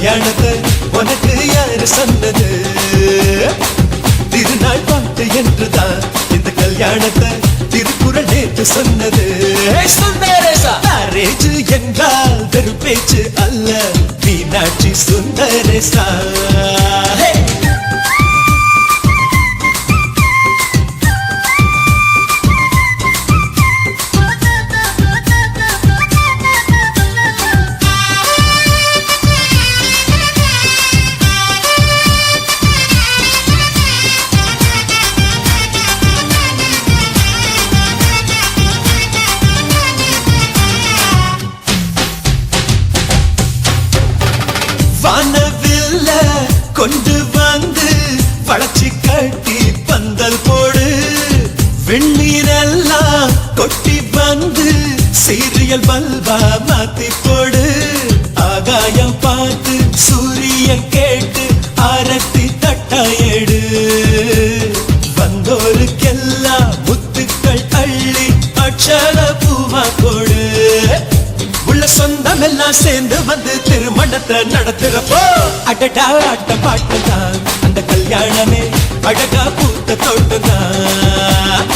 கல்யாணத்தை உனக்கு யாரு சொன்னது? திருநாள் பாட்டு என்றுதான் இந்த கல்யாணத்தை திருக்குறள் நேற்று சொன்னது. மேரேஜ் என்றால் வெறும் பேச்சு அல்ல, மீனாட்சி சுந்தரேசா. வானவில்ல கொண்டு வந்து வளர்ச்சி கட்டி பந்தல் போடு, வெண்ணீரெல்லாம் கொட்டி வந்து சீரியல் பல்பா மாத்தி போடு. ஆகாயம் பார்த்து சூரியன் கேட்டு ஆரத்தி தட்டாயடு, வந்தோருக்கெல்லாம் முத்துக்கள் அள்ளி அட்சர பூவா கொடு. உள்ள சொந்தம் எல்லாம் சேர்ந்து வந்து திருமணத்தை நடத்துறப்போ அடடா ஆட்ட பாட்டுதான் அந்த கல்யாணமே அழகா பூத்த தோட்டம்தான்.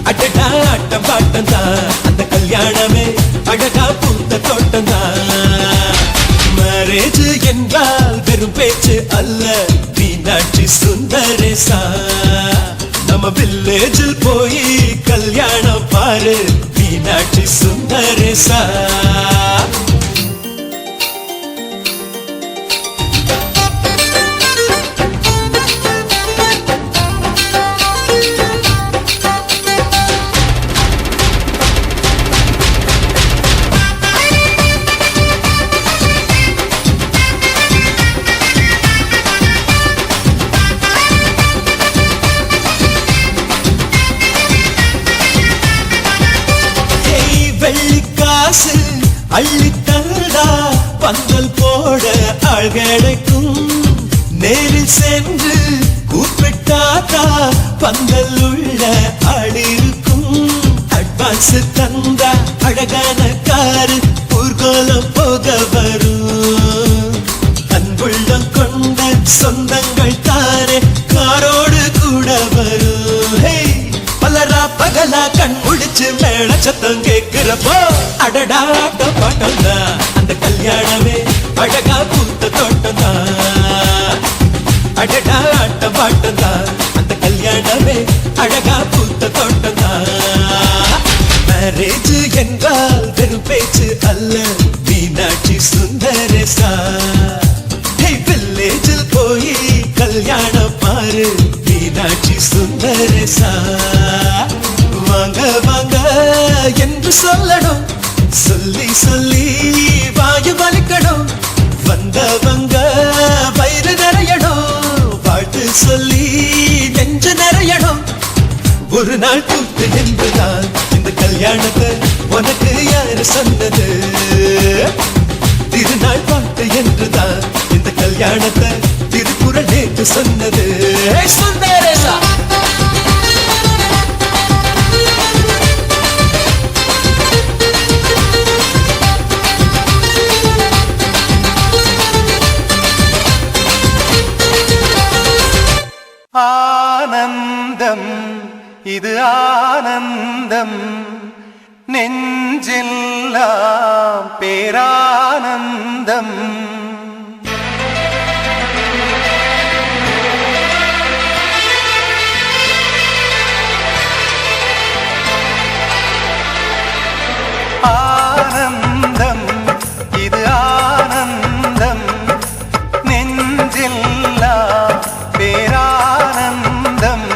அடடா ஆட்ட பாட்டுதான் அந்த கல்யாணமே அழகா பூத்த தோட்டம்தான். மேரேஜ் என்றால் வெறும் பேச்சு அல்ல, மீனாட்சி சுந்தரேசா. நம்ம வில்லேஜில் போய் கல்யாணம் பாரு, மீனாட்சி சுந்தரேசா. வெள்ளிக்காசு அள்ளி தந்தா பந்தல் போட ஆள் கிடைக்கும், நேரில் சென்று கூப்பிட்டாத்தா பந்தல் உள்ள ஆள் இருக்கும். அட்வான்ஸ் தந்தா அழகான காரு ஊர்கோலம் போக வரும். அன்புள்ளம் கொண்ட சொந்தங்கள் தானே காரோடு கூட வரும். பலரா பகலா கண் முடிச்சு மேல சத்தம் கேட்கிறப்போ அடடா ஆட்ட பாட்டம்தான் அந்த கல்யாணமே அழகா பூத்த தோட்டம்தான். அடடா ஆட்ட பாட்டம்தான் அந்த கல்யாணமே அழகா பூத்த தோட்டம்தான். மேரேஜ் என்றால் வெறும் பேச்சு அல்ல, மீனாட்சி சுந்தரேசா. வில்லேஜில் போய் கல்யாணம் பாரு, மீனாட்சி சுந்தரேசா. வாங்க வாங்க என்று சொல்லணும், சொல்லி சொல்லி வாயு வலிக்கணும். வந்தவங்க வயிறு நிறையணும், வாழ்த்து சொல்லி நெஞ்சு நிறையணும். ஒரு நாள் கூத்து என்றுதான் இந்த கல்யாணத்தை உனக்கு யாரு சொன்னது? திருநாள் பாட்டு என்றுதான் இந்த கல்யாணத்தை திருக்குறள் நேற்று சொன்னது. சுந்தரேசா. ஆனந்தம் இது ஆனந்தம், நெஞ்செல்லாம் பேரானந்தம். ஆனந்தம் இது ஆனந்தம், நெஞ்செல்லாம் பேரானந்தம்.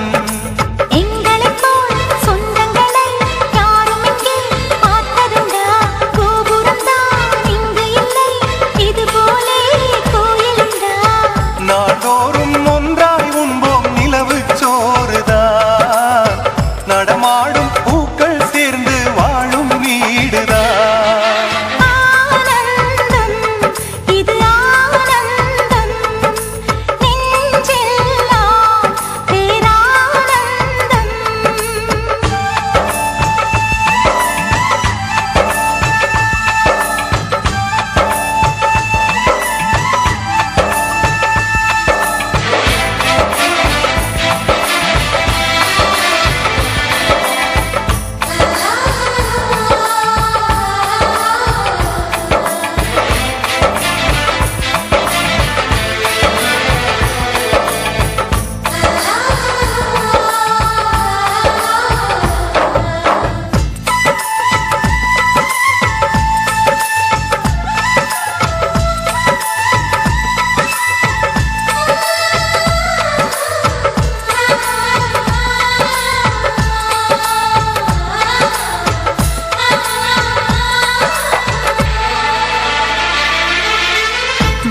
நாள்தோறும் ஒன்றாய் உண்போம் நிலவு சோறுதான், நடமாடும் பூக்கள் சேர்ந்து வாழும் வீடுதான்.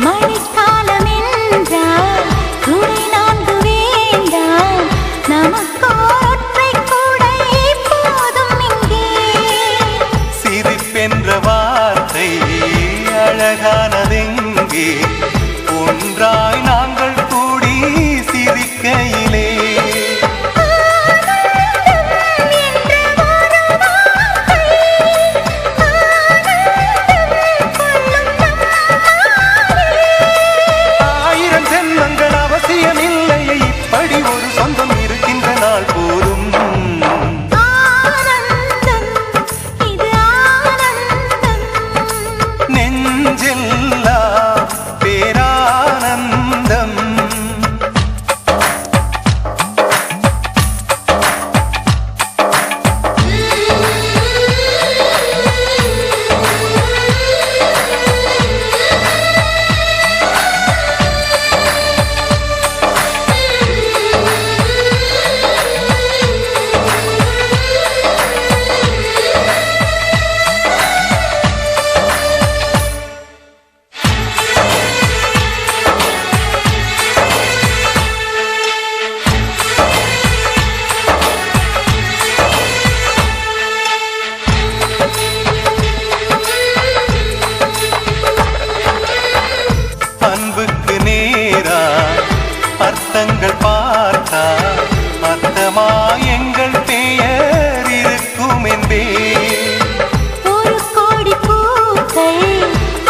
மழைக்காலம் என்றால் துணை நான்கு வேண்டாம், நமக்கொற்றை கூடை போதும் இங்கே. சிரிப்பென்ற வார்த்தை அழகானதெங்கே, ஒன்றாய் நாங்கள் கூடி சிரிக்கையிலே. அன்புக்கு நேரா அர்த்தங்கள் பார்த்தா அர்த்தமா எங்கள் பெயர் இருக்கும் என்பே. ஒரு கோடி பூக்கள்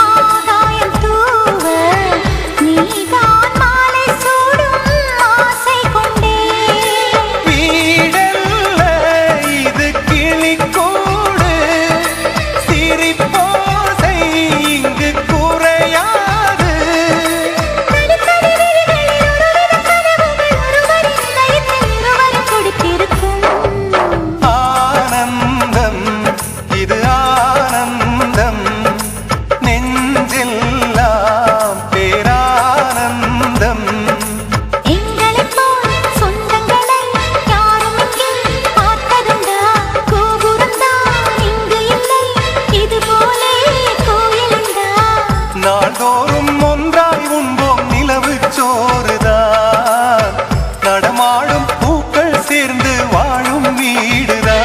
ஆகாயம் தூவ, நீதான் மாலை சூடும் ஆசை கொண்டே. வீடல்ல இது கிளிக்கூடு, சிரிப்போசை இங்கு குறையாது. ஆனந்தம் இது ஆனந்தம், நெஞ்செல்லாம் பேரானந்தம். எங்களைப் போல் சொந்தங்களை யாரும் இங்கே பார்த்ததுண்டா? கோபுரம்தான் இங்கு இல்லை, இது போலே கோயிலுண்டா? நாள்தோறும் ஒன்றாய் உண்போம் நிலவு சோறுதான், நடமாடும் பூக்கள் சேர்ந்து வாழும் வீடுதான்.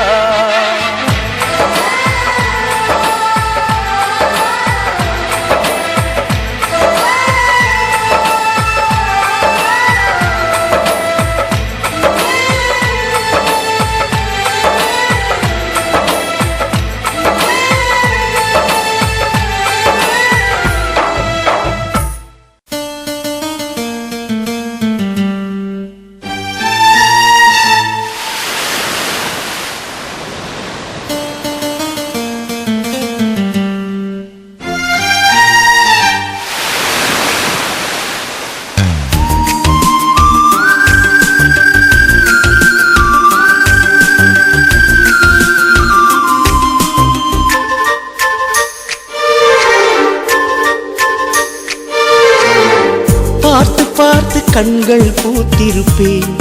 பார்த்து பார்த்து கண்கள் பூத்திருப்பேன்,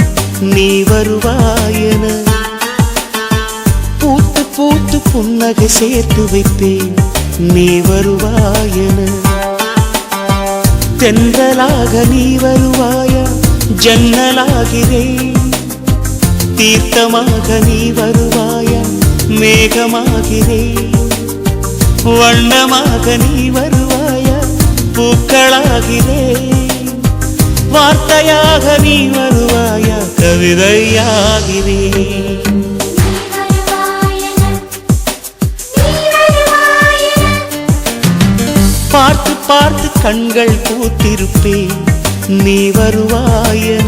நீ வருவாயென. பூத்து பூத்து புன்னகை சேர்த்து வைப்பேன், நீ வருவாயென. தென்றலாக நீ வருவாயா, ஜன்னலாகிறேன். தீர்த்தமாக நீ வருவாயா, மேகமாகிறேன். வண்ணமாக நீ வருவாயா, பூக்களாகிறேன். வார்த்தையாக நீ வருவாயா, கவிதையாகிறேன். பார்த்து பார்த்து கண்கள் பூத்திருப்பேன், நீ வருவாயென.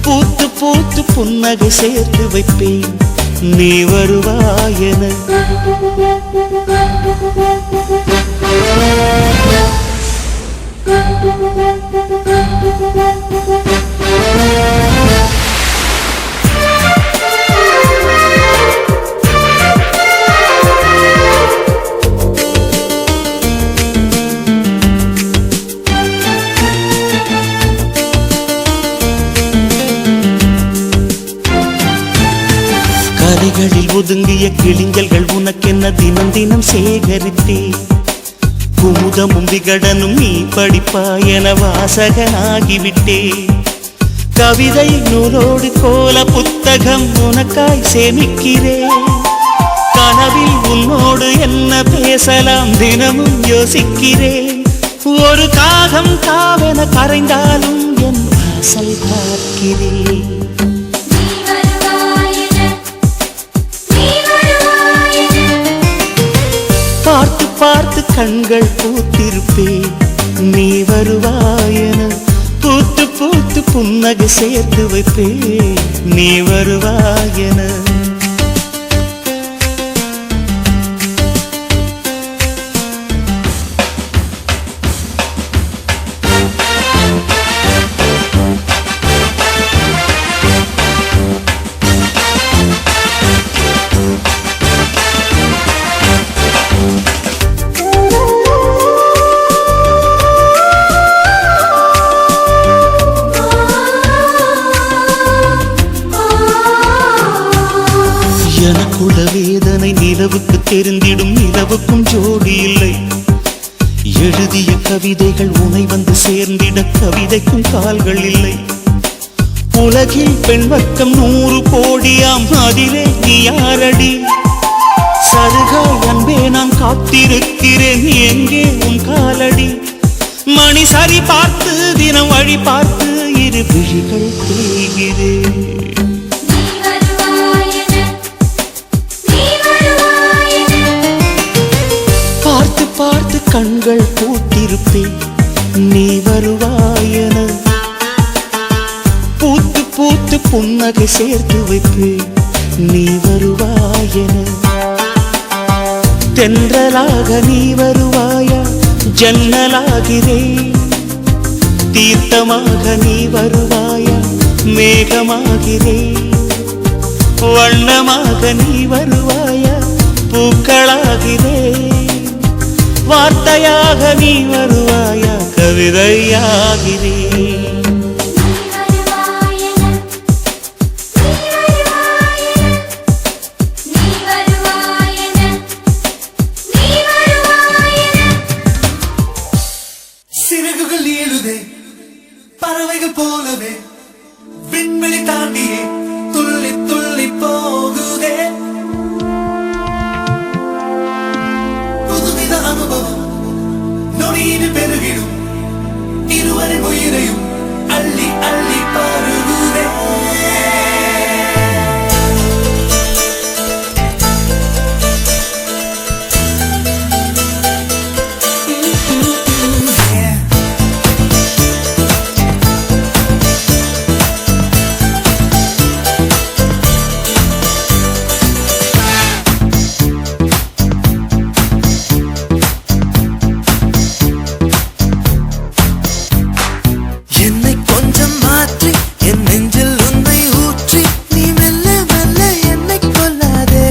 பூத்து பூத்து புன்னகை சேர்த்து வைப்பேன், நீ வருவாயென. கரைகளில் ஒதுங்கிய கிளிஞ்சல்கள் உனக்கென்ன தினம் தினம் சேகரித்தே. குமுத அமுதமும் விகடனும் நீ படிப்பாய் என வாசகனாகிவிட்டே. கவிதை நூலோடு கோல புத்தகம் உனக்காய் சேமிக்கிறேன். கனவில் உன்னோடு என்ன பேசலாம் தினமும் யோசிக்கிறேன். ஒரு காகம் காவென கரைந்தாலும் என் வாசல் பார்க்கிறேன். பார்த்து பார்த்து கண்கள் பூத்திருப்பேன் நீ வருவாயென. பூத்து பூத்து புன்னகை சேர்த்து வைப்பேன் நீ வருவாயென. எனக்குள்ள வேதனை நிலவுக்கு தெரிந்திடும், நிலவுக்கும் ஜோடி இல்லை. எழுதிய கவிதைகள் உனை வந்து சேர்ந்திட கவிதைக்கும் கால்கள் இல்லை. உலகில் பெண் வர்க்கம் 100 கோடியாம், அதிலே நீ யாரடி? சருகாய் அன்பே நான் காத்திருக்கிறேன், எங்கே உன் காலடி? மணி சரி பார்த்து தினம் வழி பார்த்து இரு விழிகள் தேய்கிறேன். பார்த்து பார்த்து கண்கள் பூத்திருப்பேன் நீ வருவாயென. பூத்து பூத்து புன்னகை சேர்த்து வைப்பேன் நீ வருவாயென. தென்றலாக நீ வருவாயா? ஜன்னலாகிறேன். தீர்த்தமாக நீ வருவாயா? மேகமாகிறேன். வண்ணமாக நீ வருவாயா? பூக்களாகிறேன். வார்த்தையாக நீ வருவாயா? கவிதையாகிறேன். சிறகுகள் நீளுதே பறவைகள் போலவே, விண்வெளி தாண்டியே துள்ளி துள்ளி போகுதே. புதுவித அனுபவம் நொடியில் பெருகிடும், இருவரின் உயிரையும் அள்ளி அள்ளி பருகுதே. என்னை கொஞ்சம் மாற்றி என் நெஞ்சில் உன்னை ஊற்றி நீ மெல்ல மெல்ல என்னை கொல்லாதே.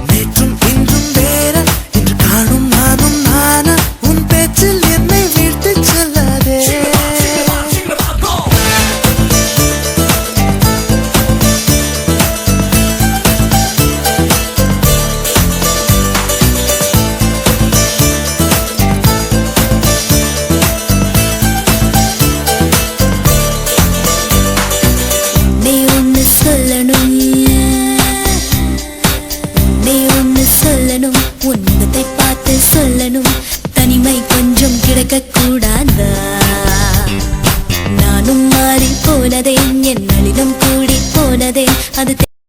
நேற்றும் இன்றும் வேற, இன்று காணும் நானும் நானா? உன் பேச்சில் என்னை வீழ்த்திச் சொல்லாதே. நீ ஒன்னு சொல்லணும், நீ ஒன்னு சொல்லணும்.